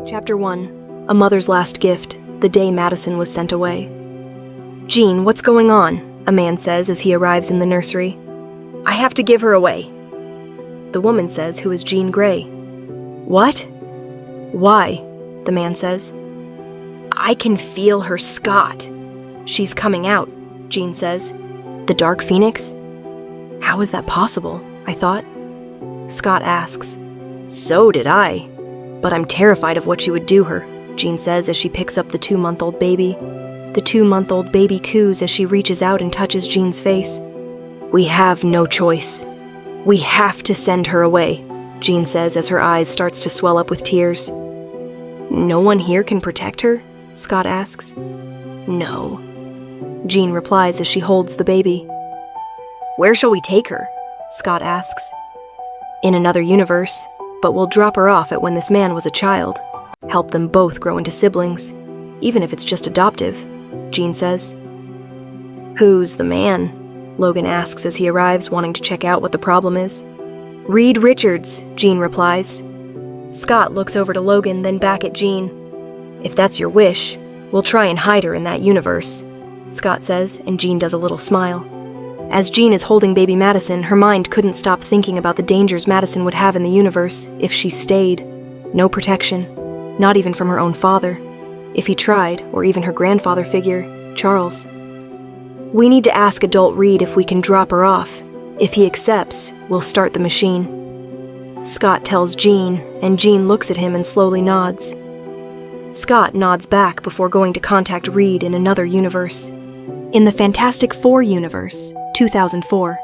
Chapter 1. A Mother's Last Gift, the day Madison was sent away. "Jean, what's going on?" a man says as he arrives in the nursery. "I have to give her away." The woman says, who is Jean Grey. "What?" "Why?" the man says. "I can feel her Scott." "She's coming out," Jean says. "The Dark Phoenix?" "How is that possible?" I thought. Scott asks. "So did I. But I'm terrified of what she would do her," Jean says as she picks up the 2-month-old baby. The 2-month-old baby coos as she reaches out and touches Jean's face. "We have no choice. We have to send her away," Jean says as her eyes starts to swell up with tears. "No one here can protect her?" Scott asks. "No," Jean replies as she holds the baby. "Where shall we take her?" Scott asks. "In another universe, but we'll drop her off at when this man was a child. Help them both grow into siblings, even if it's just adoptive," Jean says. "Who's the man?" Logan asks as he arrives, wanting to check out what the problem is. "Reed Richards," Jean replies. Scott looks over to Logan, then back at Jean. "If that's your wish, we'll try and hide her in that universe," Scott says, and Jean does a little smile. As Jean is holding baby Madison, her mind couldn't stop thinking about the dangers Madison would have in the universe if she stayed. No protection, not even from her own father. If he tried, or even her grandfather figure, Charles. "We need to ask adult Reed if we can drop her off. If he accepts, we'll start the machine." Scott tells Jean, and Jean looks at him and slowly nods. Scott nods back before going to contact Reed in another universe. In the Fantastic Four universe, 2004.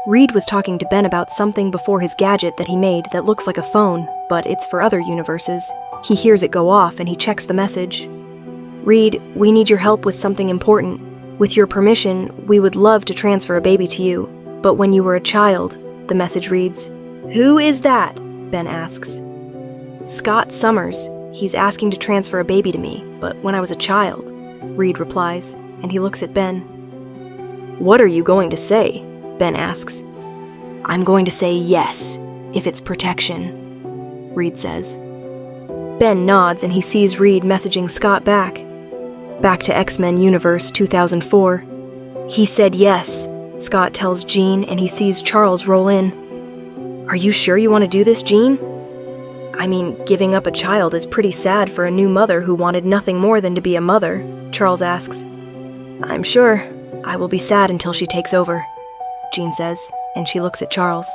Reed was talking to Ben about something before his gadget that he made that looks like a phone, but it's for other universes. He hears it go off and he checks the message. "Reed, we need your help with something important. With your permission, we would love to transfer a baby to you, but when you were a child," the message reads. "Who is that?" Ben asks. "Scott Summers. He's asking to transfer a baby to me, but when I was a child," Reed replies, and he looks at Ben. "What are you going to say?" Ben asks. "I'm going to say yes, if it's protection," Reed says. Ben nods and he sees Reed messaging Scott back. Back to X-Men Universe 2004. "He said yes," Scott tells Jean, and he sees Charles roll in. "Are you sure you want to do this, Jean?" "I mean, giving up a child is pretty sad for a new mother who wanted nothing more than to be a mother," Charles asks. "I'm sure. I will be sad until she takes over," Jean says, and she looks at Charles.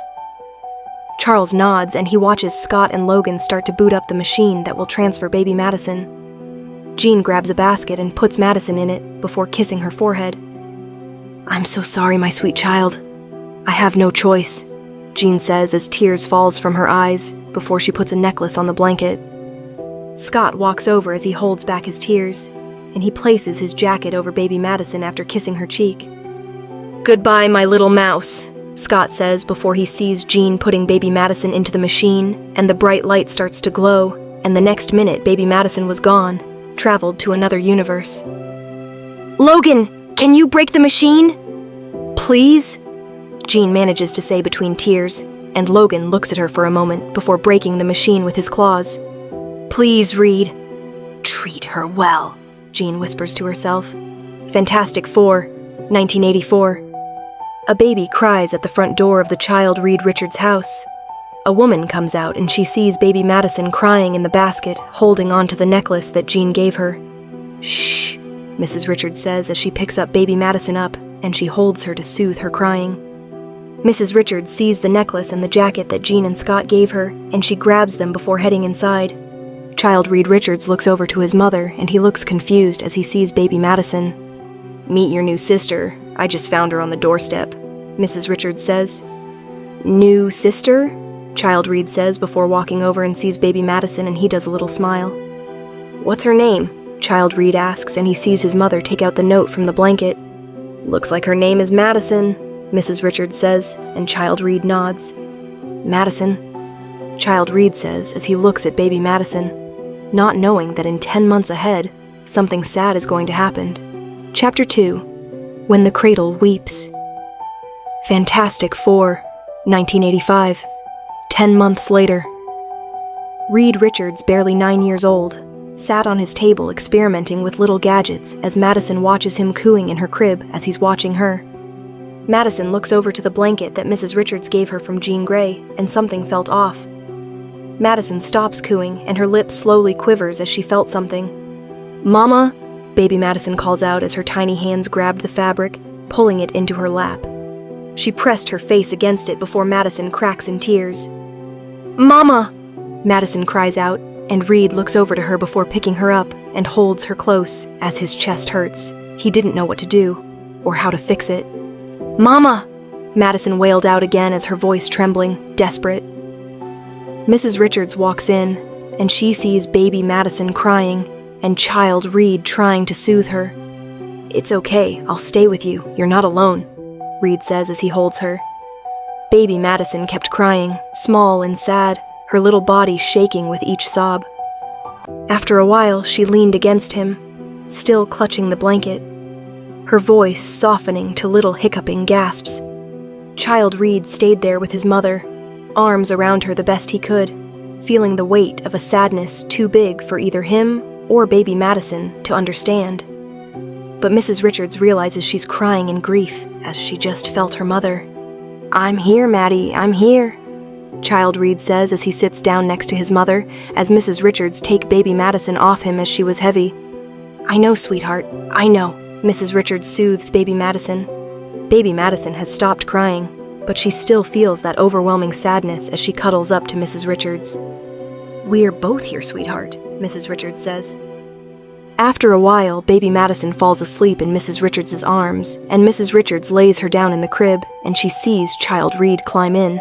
Charles nods, and he watches Scott and Logan start to boot up the machine that will transfer baby Madison. Jean grabs a basket and puts Madison in it before kissing her forehead. "I'm so sorry, my sweet child. I have no choice," Jean says as tears falls from her eyes before she puts a necklace on the blanket. Scott walks over as he holds back his tears, and he places his jacket over baby Madison after kissing her cheek. "Goodbye, my little mouse," Scott says before he sees Jean putting baby Madison into the machine, and the bright light starts to glow, and the next minute baby Madison was gone, traveled to another universe. "Logan, can you break the machine?" "Please?" Jean manages to say between tears, and Logan looks at her for a moment before breaking the machine with his claws. "Please, Reed." "Treat her well," Jean whispers to herself. Fantastic Four, 1984. A baby cries at the front door of the child Reed Richards' house. A woman comes out and she sees baby Madison crying in the basket, holding on to the necklace that Jean gave her. "Shh," Mrs. Richards says as she picks up baby Madison up, and she holds her to soothe her crying. Mrs. Richards sees the necklace and the jacket that Jean and Scott gave her, and she grabs them before heading inside. Child Reed Richards looks over to his mother, and he looks confused as he sees baby Madison. "Meet your new sister. I just found her on the doorstep," Mrs. Richards says. "New sister?" Child Reed says before walking over and sees baby Madison, and he does a little smile. "What's her name?" Child Reed asks, and he sees his mother take out the note from the blanket. "Looks like her name is Madison," Mrs. Richards says, and Child Reed nods. "Madison," Child Reed says as he looks at baby Madison, not knowing that in 10 months ahead, something sad is going to happen. Chapter 2. When the Cradle Weeps. Fantastic Four, 1985. 10 months later. Reed Richards, barely 9 years old, sat on his table experimenting with little gadgets as Madison watches him cooing in her crib as he's watching her. Madison looks over to the blanket that Mrs. Richards gave her from Jean Grey, and something felt off. Madison stops cooing, and her lip slowly quivers as she felt something. "Mama," baby Madison calls out as her tiny hands grabbed the fabric, pulling it into her lap. She pressed her face against it before Madison cracks in tears. "Mama!" Madison cries out, and Reed looks over to her before picking her up and holds her close as his chest hurts. He didn't know what to do, or how to fix it. "Mama!" Madison wailed out again as her voice trembling, desperate. Mrs. Richards walks in, and she sees baby Madison crying, and child Reed trying to soothe her. "It's okay, I'll stay with you, you're not alone," Reed says as he holds her. Baby Madison kept crying, small and sad, her little body shaking with each sob. After a while, she leaned against him, still clutching the blanket, her voice softening to little hiccuping gasps. Child Reed stayed there with his mother, arms around her the best he could, feeling the weight of a sadness too big for either him or baby Madison to understand. But Mrs. Richards realizes she's crying in grief as she just felt her mother. "I'm here, Maddie, I'm here," Child Reed says as he sits down next to his mother as Mrs. Richards take baby Madison off him as she was heavy. "I know, sweetheart, I know," Mrs. Richards soothes baby Madison. Baby Madison has stopped crying, but she still feels that overwhelming sadness as she cuddles up to Mrs. Richards. "We're both here, sweetheart," Mrs. Richards says. After a while, baby Madison falls asleep in Mrs. Richards' arms, and Mrs. Richards lays her down in the crib, and she sees Child Reed climb in.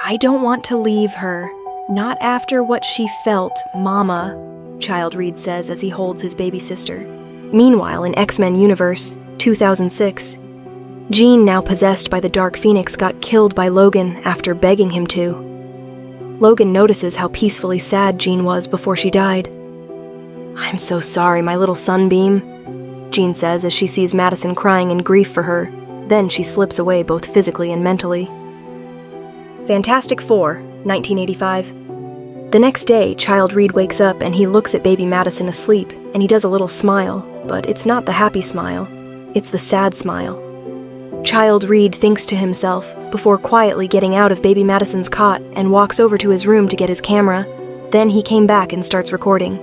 "I don't want to leave her, not after what she felt, Mama," Child Reed says as he holds his baby sister. Meanwhile, in X-Men Universe, 2006, Jean, now possessed by the Dark Phoenix, got killed by Logan after begging him to. Logan notices how peacefully sad Jean was before she died. "I'm so sorry, my little sunbeam," Jean says as she sees Madison crying in grief for her. Then she slips away both physically and mentally. Fantastic Four, 1985. The next day, Child Reed wakes up and he looks at baby Madison asleep, and he does a little smile, but it's not the happy smile, it's the sad smile. Child Reed thinks to himself before quietly getting out of baby Madison's cot and walks over to his room to get his camera. Then he came back and starts recording.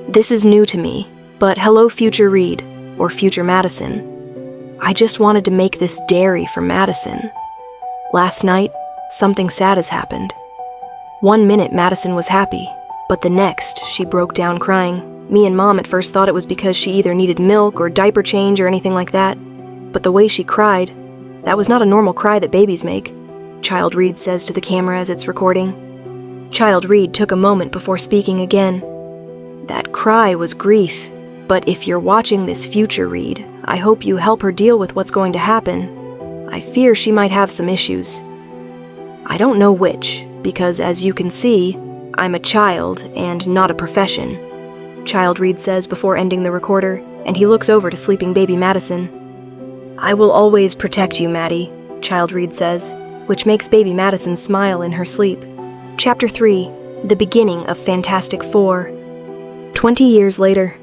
"This is new to me, but hello future Reed, or future Madison. I just wanted to make this dairy for Madison. Last night, something sad has happened. 1 minute Madison was happy, but the next she broke down crying. Me and Mom at first thought it was because she either needed milk or diaper change or anything like that. But the way she cried, that was not a normal cry that babies make," Child Reed says to the camera as it's recording. Child Reed took a moment before speaking again. "That cry was grief, but if you're watching this future Reed, I hope you help her deal with what's going to happen. I fear she might have some issues. I don't know which, because as you can see, I'm a child and not a profession," Child Reed says before ending the recorder, and he looks over to sleeping baby Madison. "I will always protect you, Maddie," Child Reed says, which makes baby Madison smile in her sleep. Chapter 3, The Beginning of Fantastic Four. 20 years later.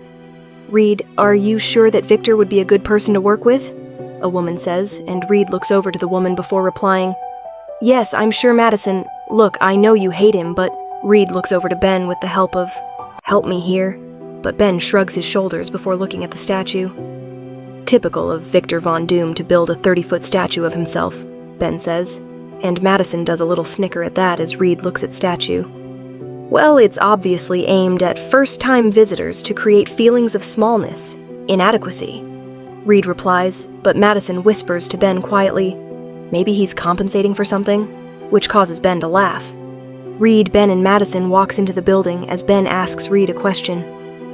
"Reed, are you sure that Victor would be a good person to work with?" a woman says, and Reed looks over to the woman before replying, "Yes, I'm sure Madison. Look, I know you hate him, but..." Reed looks over to Ben with the help of, "Help me here," but Ben shrugs his shoulders before looking at the statue. "Typical of Victor Von Doom to build a 30-foot statue of himself," Ben says, and Madison does a little snicker at that as Reed looks at statue. "Well, it's obviously aimed at first-time visitors to create feelings of smallness, inadequacy," Reed replies, but Madison whispers to Ben quietly, "Maybe he's compensating for something?" which causes Ben to laugh. Reed, Ben, and Madison walks into the building as Ben asks Reed a question.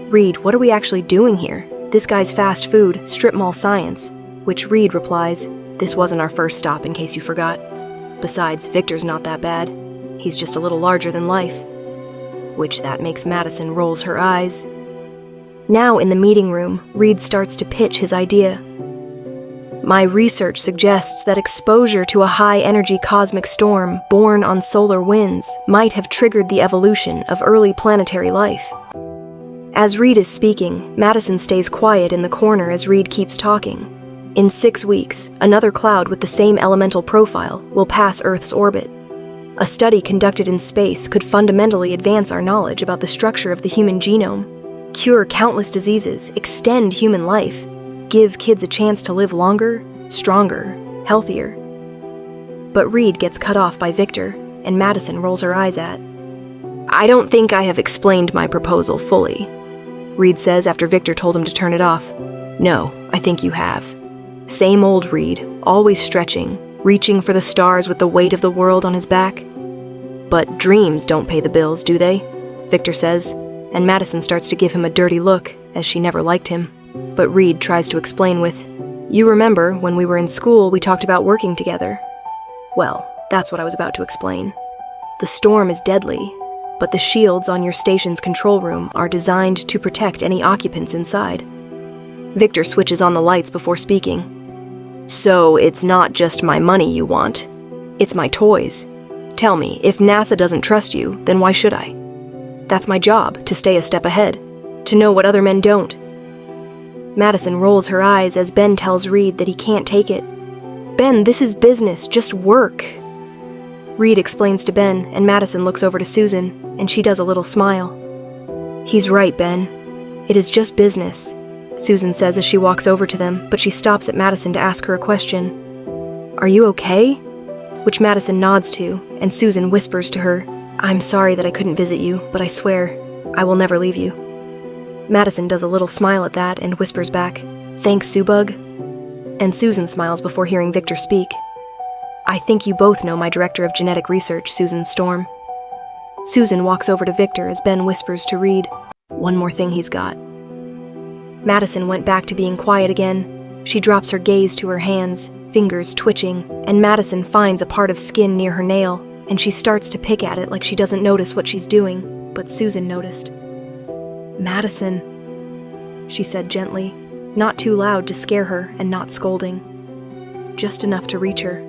"Reed, what are we actually doing here? This guy's fast food, strip mall science," which Reed replies, "This wasn't our first stop in case you forgot. Besides, Victor's not that bad. He's just a little larger than life." Which that makes Madison rolls her eyes. Now in the meeting room, Reed starts to pitch his idea. My research suggests that exposure to a high-energy cosmic storm born on solar winds might have triggered the evolution of early planetary life. As Reed is speaking, Madison stays quiet in the corner as Reed keeps talking. In 6 weeks, another cloud with the same elemental profile will pass Earth's orbit. A study conducted in space could fundamentally advance our knowledge about the structure of the human genome, cure countless diseases, extend human life, give kids a chance to live longer, stronger, healthier. But Reed gets cut off by Victor, and Madison rolls her eyes at. I don't think I have explained my proposal fully, Reed says after Victor told him to turn it off. No, I think you have. Same old Reed, always stretching, reaching for the stars with the weight of the world on his back. But dreams don't pay the bills, do they? Victor says, and Madison starts to give him a dirty look, as she never liked him. But Reed tries to explain with, You remember, when we were in school, we talked about working together. Well, that's what I was about to explain. The storm is deadly, but the shields on your station's control room are designed to protect any occupants inside. Victor switches on the lights before speaking. So it's not just my money you want. It's my toys. Tell me, if NASA doesn't trust you, then why should I? That's my job, to stay a step ahead, to know what other men don't. Madison rolls her eyes as Ben tells Reed that he can't take it. Ben, this is business, just work. Reed explains to Ben, and Madison looks over to Susan, and she does a little smile. He's right, Ben. It is just business, Susan says as she walks over to them, but she stops at Madison to ask her a question. Are you okay? Which Madison nods to, and Susan whispers to her, I'm sorry that I couldn't visit you, but I swear, I will never leave you. Madison does a little smile at that and whispers back, Thanks, Subug. And Susan smiles before hearing Victor speak. I think you both know my director of genetic research, Susan Storm. Susan walks over to Victor as Ben whispers to Reed, One more thing he's got. Madison went back to being quiet again. She drops her gaze to her hands, fingers twitching, and Madison finds a part of skin near her nail, and she starts to pick at it like she doesn't notice what she's doing, but Susan noticed. Madison, she said gently, not too loud to scare her and not scolding. Just enough to reach her.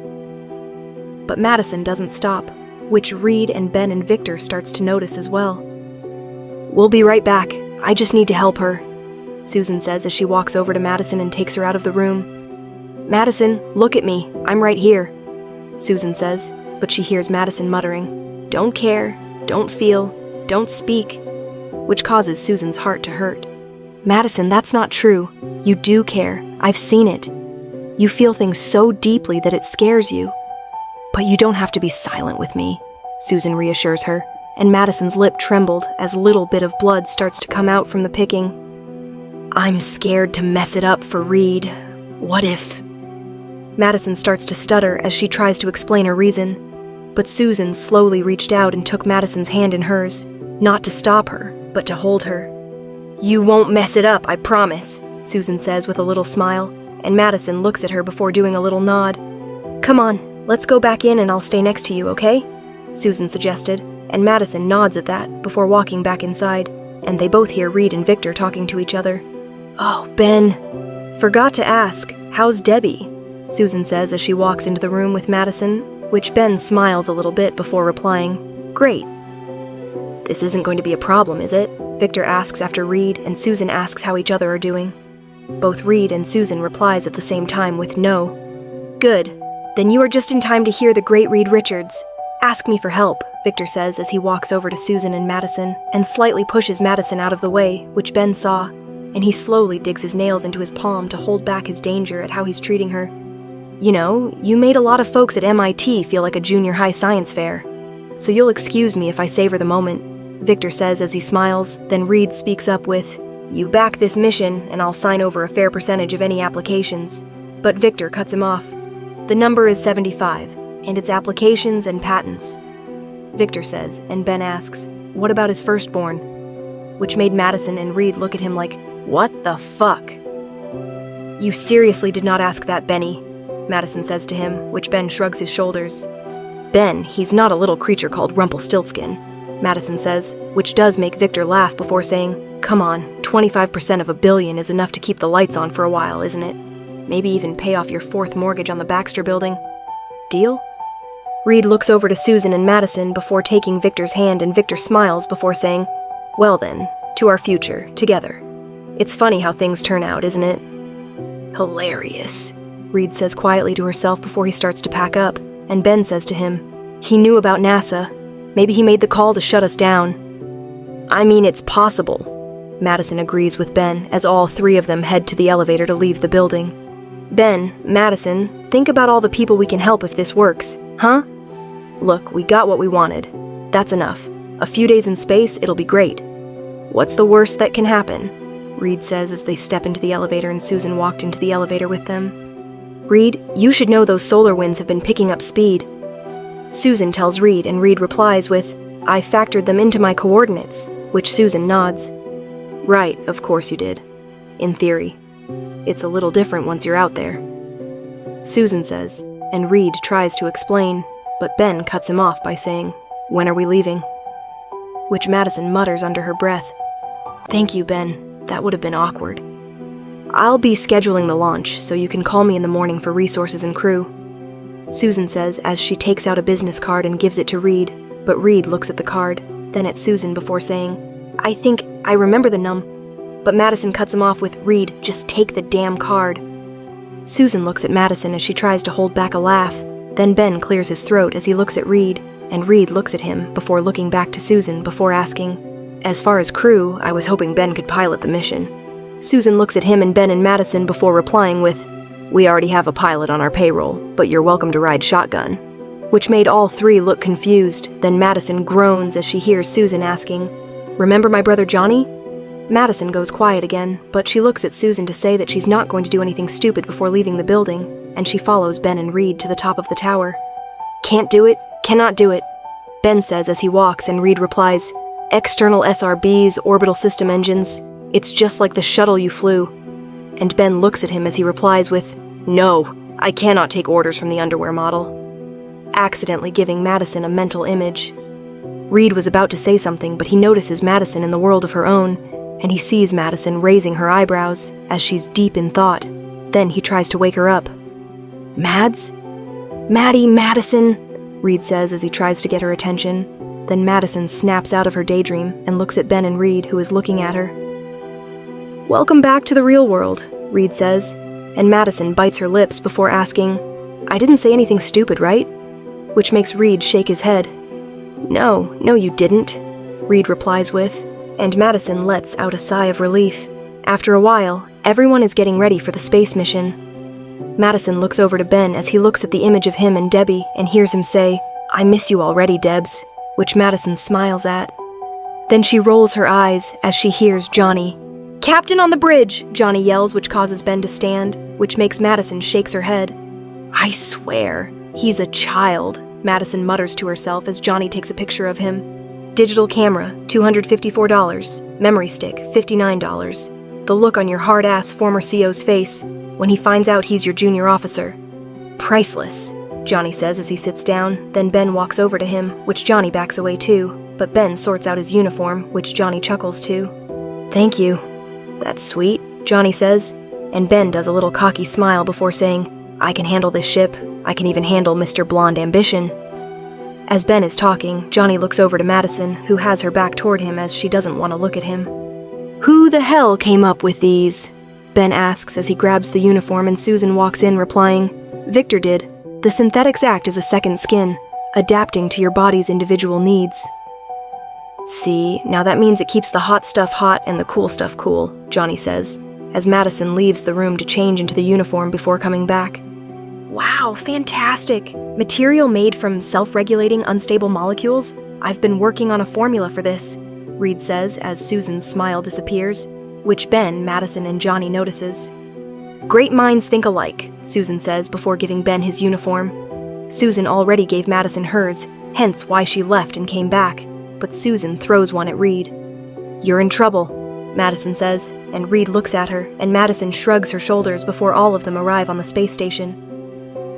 But Madison doesn't stop, which Reed and Ben and Victor starts to notice as well. We'll be right back. I just need to help her, Susan says as she walks over to Madison and takes her out of the room. Madison, look at me. I'm right here, Susan says, but she hears Madison muttering, Don't care, don't feel, don't speak, which causes Susan's heart to hurt. Madison, that's not true. You do care. I've seen it. You feel things so deeply that it scares you. But you don't have to be silent with me, Susan reassures her, and Madison's lip trembled as a little bit of blood starts to come out from the picking. I'm scared to mess it up for Reed. What if... Madison starts to stutter as she tries to explain her reason, but Susan slowly reached out and took Madison's hand in hers, not to stop her, but to hold her. You won't mess it up, I promise, Susan says with a little smile, and Madison looks at her before doing a little nod. Come on, let's go back in and I'll stay next to you, okay? Susan suggested, and Madison nods at that before walking back inside, and they both hear Reed and Victor talking to each other. Oh, Ben. Forgot to ask, how's Debbie? Susan says as she walks into the room with Madison, which Ben smiles a little bit before replying, Great. This isn't going to be a problem, is it? Victor asks after Reed, and Susan asks how each other are doing. Both Reed and Susan replies at the same time with no. Good. Then you are just in time to hear the great Reed Richards. Ask me for help, Victor says as he walks over to Susan and Madison, and slightly pushes Madison out of the way, which Ben saw, and he slowly digs his nails into his palm to hold back his danger at how he's treating her. You know, you made a lot of folks at MIT feel like a junior high science fair. So you'll excuse me if I savor the moment, Victor says as he smiles, then Reed speaks up with, You back this mission, and I'll sign over a fair percentage of any applications. But Victor cuts him off. The number is 75, and it's applications and patents, Victor says, and Ben asks, What about his firstborn? Which made Madison and Reed look at him like, What the fuck? You seriously did not ask that, Benny, Madison says to him, which Ben shrugs his shoulders. Ben, he's not a little creature called Rumpelstiltskin, Madison says, which does make Victor laugh before saying, Come on, 25% of $1 billion is enough to keep the lights on for a while, isn't it? Maybe even pay off your 4th mortgage on the Baxter building. Deal? Reed looks over to Susan and Madison before taking Victor's hand, and Victor smiles before saying, "Well then, to our future, together. It's funny how things turn out, isn't it?" "Hilarious," Reed says quietly to herself before he starts to pack up, and Ben says to him, "He knew about NASA. Maybe he made the call to shut us down." "I mean, it's possible," Madison agrees with Ben as all 3 of them head to the elevator to leave the building. "Ben, Madison, think about all the people we can help if this works, huh? Look, we got what we wanted. That's enough. A few days in space, it'll be great. What's the worst that can happen?" Reed says as they step into the elevator and Susan walked into the elevator with them. "Reed, you should know those solar winds have been picking up speed." Susan tells Reed, and Reed replies with, "I factored them into my coordinates," which Susan nods. "Right, of course you did. In theory. It's a little different once you're out there," Susan says, and Reed tries to explain, but Ben cuts him off by saying, "When are we leaving?" Which Madison mutters under her breath. "Thank you, Ben. That would have been awkward. I'll be scheduling the launch, so you can call me in the morning for resources and crew," Susan says as she takes out a business card and gives it to Reed, but Reed looks at the card, then at Susan before saying, "I think I remember the num," but Madison cuts him off with, "Reed, just take the damn card." Susan looks at Madison as she tries to hold back a laugh, then Ben clears his throat as he looks at Reed, and Reed looks at him before looking back to Susan before asking, "As far as crew, I was hoping Ben could pilot the mission." Susan looks at him and Ben and Madison before replying with, "We already have a pilot on our payroll, but you're welcome to ride shotgun," which made all 3 look confused. Then Madison groans as she hears Susan asking, "Remember my brother Johnny?" Madison goes quiet again, but she looks at Susan to say that she's not going to do anything stupid before leaving the building, and she follows Ben and Reed to the top of the tower. "Can't do it, cannot do it," Ben says as he walks, and Reed replies, "External SRBs, orbital system engines. It's just like the shuttle you flew." And Ben looks at him as he replies with, "No, I cannot take orders from the underwear model," accidentally giving Madison a mental image. Reed was about to say something, but he notices Madison in the world of her own, and he sees Madison raising her eyebrows as she's deep in thought. Then he tries to wake her up. "Mads? Maddie, Madison," Reed says as he tries to get her attention. Then Madison snaps out of her daydream and looks at Ben and Reed, who is looking at her. "Welcome back to the real world," Reed says, and Madison bites her lips before asking, "I didn't say anything stupid, right?" Which makes Reed shake his head. No, you didn't," Reed replies with, and Madison lets out a sigh of relief. After a while, everyone is getting ready for the space mission. Madison looks over to Ben as he looks at the image of him and Debbie and hears him say, "I miss you already, Debs," which Madison smiles at. Then she rolls her eyes as she hears Johnny. "Captain on the bridge!" Johnny yells, which causes Ben to stand, which makes Madison shakes her head. "I swear, he's a child," Madison mutters to herself as Johnny takes a picture of him. Digital camera, $254. Memory stick, $59. The look on your hard-ass former CO's face when he finds out he's your junior officer. "Priceless," Johnny says as he sits down. Then Ben walks over to him, which Johnny backs away too, but Ben sorts out his uniform, which Johnny chuckles to. "Thank you. That's sweet," Johnny says, and Ben does a little cocky smile before saying, "I can handle this ship. I can even handle Mr. Blonde Ambition." As Ben is talking, Johnny looks over to Madison, who has her back toward him as she doesn't want to look at him. "Who the hell came up with these?" Ben asks as he grabs the uniform, and Susan walks in replying, "Victor did. The synthetics act as a second skin, adapting to your body's individual needs." "See, now that means it keeps the hot stuff hot and the cool stuff cool," Johnny says, as Madison leaves the room to change into the uniform before coming back. "Wow, fantastic! Material made from self-regulating unstable molecules? I've been working on a formula for this," Reed says as Susan's smile disappears, which Ben, Madison, and Johnny notices. "Great minds think alike," Susan says before giving Ben his uniform. Susan already gave Madison hers, hence why she left and came back, but Susan throws one at Reed. "You're in trouble," Madison says, and Reed looks at her, and Madison shrugs her shoulders before all of them arrive on the space station.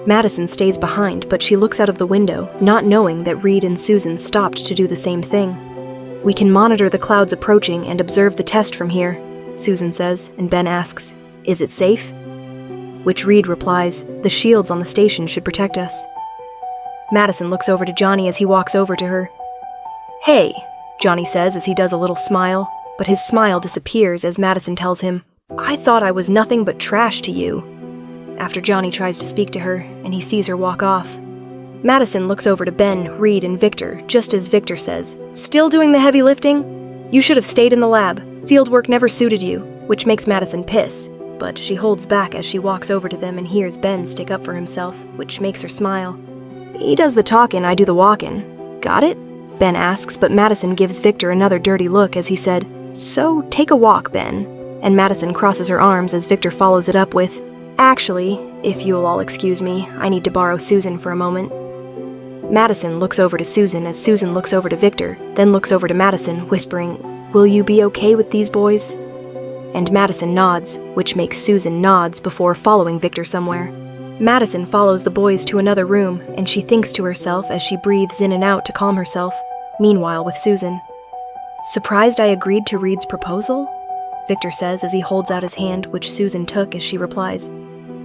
Madison stays behind, but she looks out of the window, not knowing that Reed and Susan stopped to do the same thing. "We can monitor the clouds approaching and observe the test from here," Susan says, and Ben asks, "Is it safe?" which Reed replies, "The shields on the station should protect us." Madison looks over to Johnny as he walks over to her. "Hey," Johnny says as he does a little smile, but his smile disappears as Madison tells him, "I thought I was nothing but trash to you," after Johnny tries to speak to her and he sees her walk off. Madison looks over to Ben, Reed, and Victor, just as Victor says, "Still doing the heavy lifting? You should have stayed in the lab. Field work never suited you," which makes Madison piss, but she holds back as she walks over to them and hears Ben stick up for himself, which makes her smile. "He does the talkin', I do the walkin'. Got it?" Ben asks, but Madison gives Victor another dirty look as he said, "So take a walk, Ben." And Madison crosses her arms as Victor follows it up with, "Actually, if you'll all excuse me, I need to borrow Susan for a moment." Madison looks over to Susan as Susan looks over to Victor, then looks over to Madison, whispering, "Will you be okay with these boys?" And Madison nods, which makes Susan nods before following Victor somewhere. Madison follows the boys to another room, and she thinks to herself as she breathes in and out to calm herself, meanwhile with Susan. "Surprised I agreed to Reed's proposal?" Victor says as he holds out his hand, which Susan took as she replies,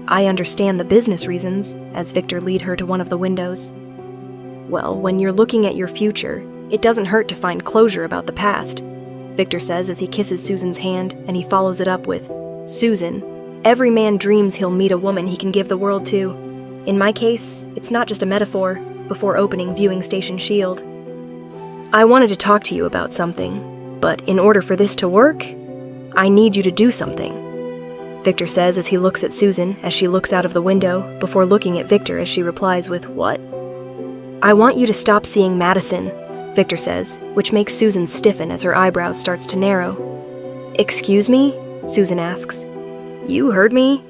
"I understand the business reasons," as Victor lead her to one of the windows. "Well, when you're looking at your future, it doesn't hurt to find closure about the past," Victor says as he kisses Susan's hand, and he follows it up with, "Susan, every man dreams he'll meet a woman he can give the world to. In my case, it's not just a metaphor," before opening viewing station shield. "I wanted to talk to you about something, but in order for this to work, I need you to do something," Victor says as he looks at Susan as she looks out of the window, before looking at Victor as she replies with, "What?" "I want you to stop seeing Madison," Victor says, which makes Susan stiffen as her eyebrows starts to narrow. "Excuse me?" Susan asks. "You heard me,"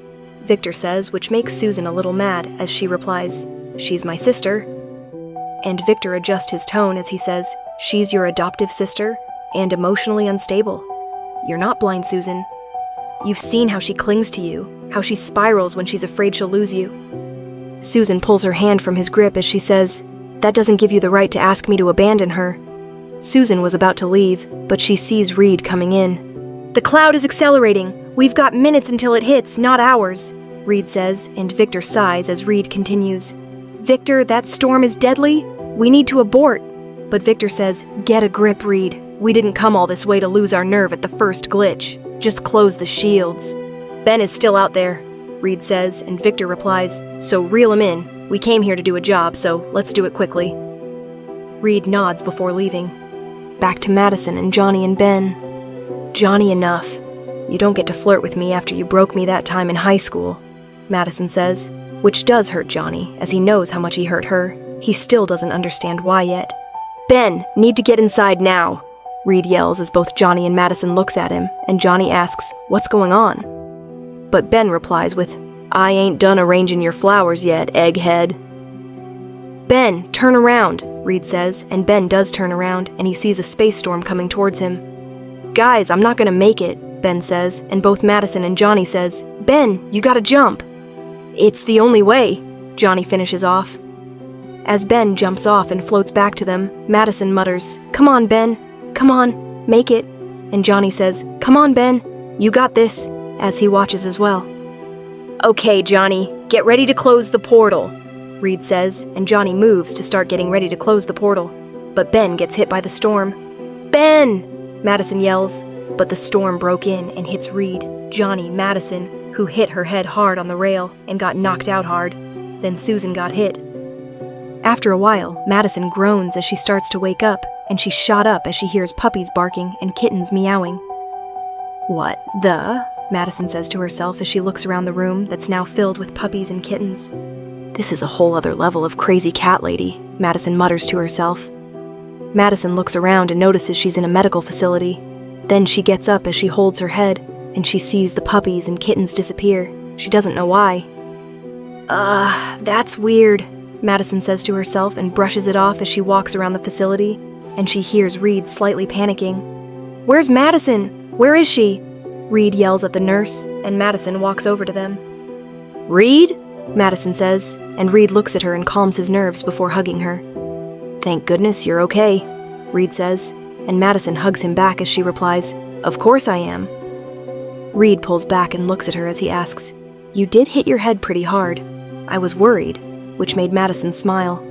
Victor says, which makes Susan a little mad as she replies, "She's my sister." And Victor adjusts his tone as he says, "She's your adoptive sister and emotionally unstable. You're not blind, Susan. You've seen how she clings to you, how she spirals when she's afraid she'll lose you." Susan pulls her hand from his grip as she says, "That doesn't give you the right to ask me to abandon her." Susan was about to leave, but she sees Reed coming in. "The cloud is accelerating. We've got minutes until it hits, not hours," Reed says, and Victor sighs as Reed continues, "Victor, that storm is deadly. We need to abort." But Victor says, "Get a grip, Reed. We didn't come all this way to lose our nerve at the first glitch. Just close the shields." "Ben is still out there," Reed says, and Victor replies, "So reel him in. We came here to do a job, so let's do it quickly." Reed nods before leaving. Back to Madison and Johnny and Ben. "Johnny, enough. You don't get to flirt with me after you broke me that time in high school," Madison says, which does hurt Johnny, as he knows how much he hurt her. He still doesn't understand why yet. "Ben, need to get inside now," Reed yells as both Johnny and Madison looks at him, and Johnny asks, "What's going on?" But Ben replies with, "I ain't done arranging your flowers yet, egghead." "Ben, turn around," Reed says, and Ben does turn around, and he sees a space storm coming towards him. "Guys, I'm not gonna make it," Ben says, and both Madison and Johnny says, "Ben, you gotta jump." "It's the only way," Johnny finishes off. As Ben jumps off and floats back to them, Madison mutters, "Come on, Ben. Come on, make it." And Johnny says, "Come on, Ben. You got this," as he watches as well. "Okay, Johnny, get ready to close the portal," Reed says, and Johnny moves to start getting ready to close the portal. But Ben gets hit by the storm. "Ben!" Madison yells, but the storm broke in and hits Reed, Johnny, Madison, who hit her head hard on the rail and got knocked out hard. Then Susan got hit. After a while, Madison groans as she starts to wake up, and she's shot up as she hears puppies barking and kittens meowing. "What the?" Madison says to herself as she looks around the room that's now filled with puppies and kittens. "This is a whole other level of crazy cat lady," Madison mutters to herself. Madison looks around and notices she's in a medical facility. Then she gets up as she holds her head, and she sees the puppies and kittens disappear. She doesn't know why. That's weird," Madison says to herself and brushes it off as she walks around the facility, and she hears Reed slightly panicking. "Where's Madison? Where is she?" Reed yells at the nurse, and Madison walks over to them. "Reed?" Madison says, and Reed looks at her and calms his nerves before hugging her. "Thank goodness you're okay," Reed says, and Madison hugs him back as she replies, "Of course I am." Reed pulls back and looks at her as he asks, You did hit your head pretty hard. I was worried, which made Madison smile.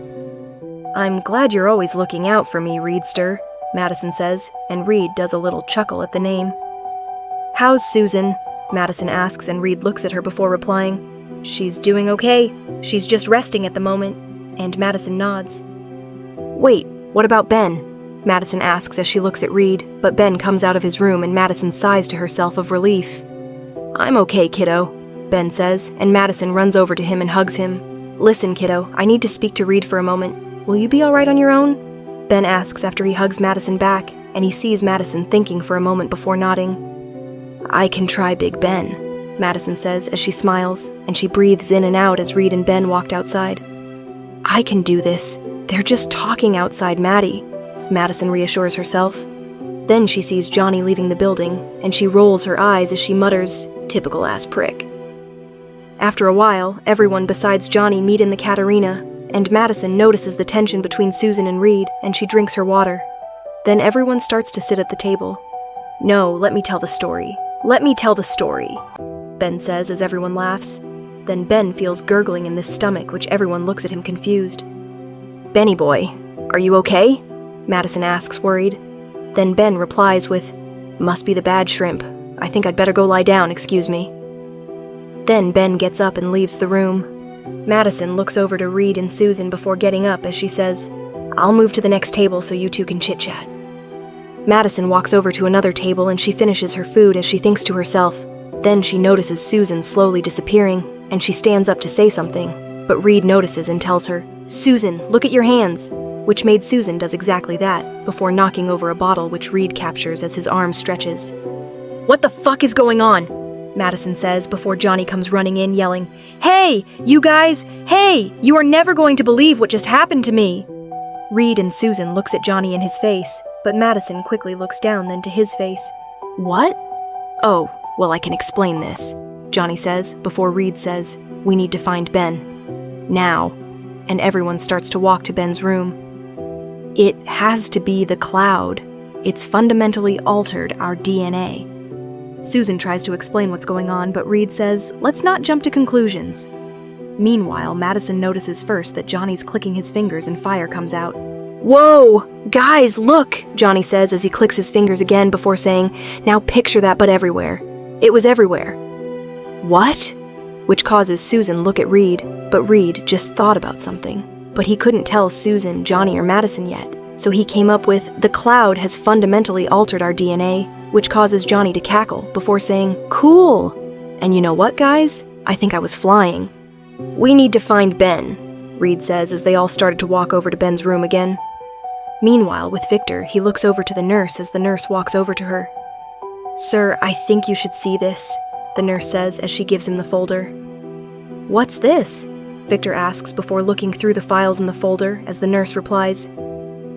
I'm glad you're always looking out for me, Reedster, Madison says, and Reed does a little chuckle at the name. How's Susan? Madison asks, and Reed looks at her before replying. She's doing okay. She's just resting at the moment. And Madison nods. Wait, what about Ben? Madison asks as she looks at Reed, but Ben comes out of his room and Madison sighs to herself of relief. I'm okay, kiddo, Ben says, and Madison runs over to him and hugs him. Listen, kiddo, I need to speak to Reed for a moment. Will you be all right on your own? Ben asks after he hugs Madison back, and he sees Madison thinking for a moment before nodding. I can try Big Ben, Madison says as she smiles, and she breathes in and out as Reed and Ben walked outside. I can do this. They're just talking outside Maddie, Madison reassures herself. Then she sees Johnny leaving the building, and she rolls her eyes as she mutters, typical ass prick. After a while, everyone besides Johnny meet in the Catarina, and Madison notices the tension between Susan and Reed, and she drinks her water. Then everyone starts to sit at the table. No, let me tell the story. Let me tell the story, Ben says as everyone laughs. Then Ben feels gurgling in his stomach, which everyone looks at him confused. Benny boy, are you okay? Madison asks, worried. Then Ben replies with, must be the bad shrimp. I think I'd better go lie down, excuse me. Then Ben gets up and leaves the room. Madison looks over to Reed and Susan before getting up as she says, I'll move to the next table so you two can chit-chat. Madison walks over to another table and she finishes her food as she thinks to herself. Then she notices Susan slowly disappearing, and she stands up to say something, but Reed notices and tells her, Susan, look at your hands, which made Susan does exactly that, before knocking over a bottle which Reed captures as his arm stretches. What the fuck is going on? Madison says before Johnny comes running in yelling, Hey, you guys! Hey, you are never going to believe what just happened to me! Reed and Susan looks at Johnny in his face, but Madison quickly looks down then to his face. What? Oh, well, I can explain this, Johnny says before Reed says, we need to find Ben. Now. And everyone starts to walk to Ben's room. It has to be the cloud. It's fundamentally altered our DNA. Susan tries to explain what's going on, but Reed says, let's not jump to conclusions. Meanwhile, Madison notices first that Johnny's clicking his fingers and fire comes out. Whoa! Guys, look! Johnny says as he clicks his fingers again before saying, now picture that but everywhere. It was everywhere. What? Which causes Susan look at Reed, but Reed just thought about something. But he couldn't tell Susan, Johnny, or Madison yet, so he came up with, the cloud has fundamentally altered our DNA, which causes Johnny to cackle before saying, cool! And you know what, guys? I think I was flying. We need to find Ben, Reed says as they all started to walk over to Ben's room again. Meanwhile, with Victor, he looks over to the nurse as the nurse walks over to her. Sir, I think you should see this, the nurse says as she gives him the folder. What's this? Victor asks before looking through the files in the folder as the nurse replies,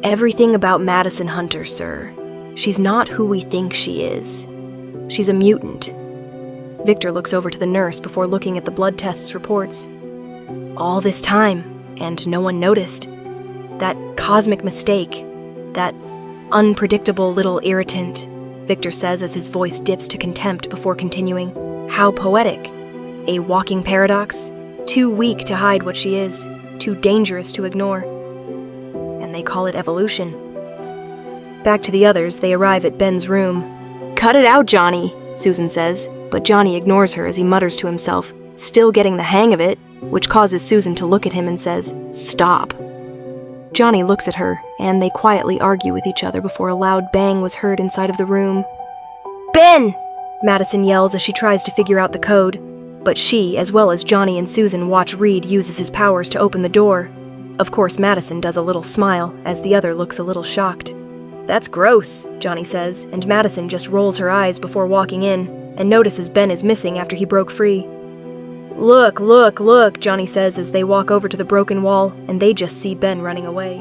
Everything about Madison Hunter, sir. She's not who we think she is. She's a mutant. Victor looks over to the nurse before looking at the blood tests reports. All this time, and no one noticed. That cosmic mistake. That unpredictable little irritant, Victor says as his voice dips to contempt before continuing. How poetic. A walking paradox. Too weak to hide what she is. Too dangerous to ignore. And they call it evolution. Back to the others, they arrive at Ben's room. Cut it out, Johnny, Susan says, but Johnny ignores her as he mutters to himself, still getting the hang of it, which causes Susan to look at him and says, Stop. Johnny looks at her, and they quietly argue with each other before a loud bang was heard inside of the room. Ben! Madison yells as she tries to figure out the code, but she, as well as Johnny and Susan, watch Reed uses his powers to open the door. Of course, Madison does a little smile, as the other looks a little shocked. That's gross, Johnny says, and Madison just rolls her eyes before walking in, and notices Ben is missing after he broke free. Look, Johnny says as they walk over to the broken wall, and they just see Ben running away.